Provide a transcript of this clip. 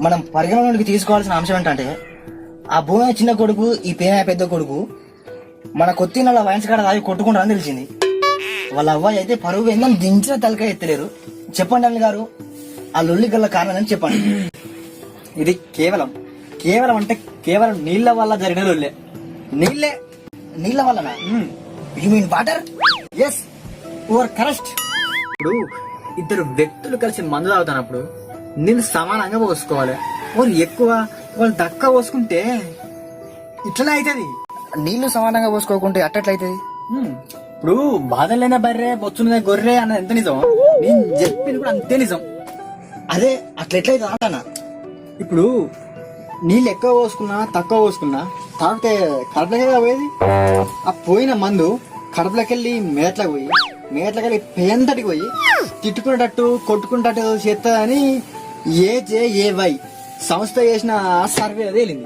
మనం పరిగణలోకి తీసుకోవాల్సిన అంశం ఏంటంటే ఆ భూమి చిన్న కొడుకు ఈ పేన పెద్ద కొడుకు మన కొత్తినల వయసు కాడ తాగి కొట్టుకుంటారని తెలిసింది. వాళ్ళ అవ్వాయి అయితే పరువు ఏందని దించిన తలకాయ ఎత్తలేరు. చెప్పండి అల్లి గారు, ఆ లొల్లి గల్ల కారణం అని చెప్పండి. ఇది కేవలం కేవలం అంటే కేవలం నీళ్ల వల్ల జరిగిన లొల్లే. నీళ్లే. నీళ్ళ వల్లనా? You mean water? Yes, your correct. ఇప్పుడు ఇద్దరు వ్యక్తులు కలిసి మందు తాగుతున్నప్పుడు నీళ్ళు సమానంగా పోసుకోవాలి. వాళ్ళు ఎక్కువ వాళ్ళు తక్కువ పోసుకుంటే ఇట్లనే అవుతుంది. నీళ్లు సమానంగా పోసుకోకుంటే అట్టట్లయితది. ఇప్పుడు బాధలైన బర్రె బొచ్చున గొర్రె అన్నది ఎంత నిజం, నేను చెప్పింది కూడా అంతే నిజం. అదే అట్లెట్లయితే అంటానా. ఇప్పుడు నీళ్ళు ఎక్కువ పోసుకున్నా తక్కువ పోసుకున్నా తాగితే కడుపులకే పోయేది. ఆ పోయిన మందు కడుపులకెళ్ళి మేట్లకు పోయి మేట్లకెళ్ళి పేంతటికి పోయి తిట్టుకునేటట్టు కొట్టుకునేటట్టు చేస్తుందని ఏజేఏవై సంస్థ చేసిన సర్వే తేలింది.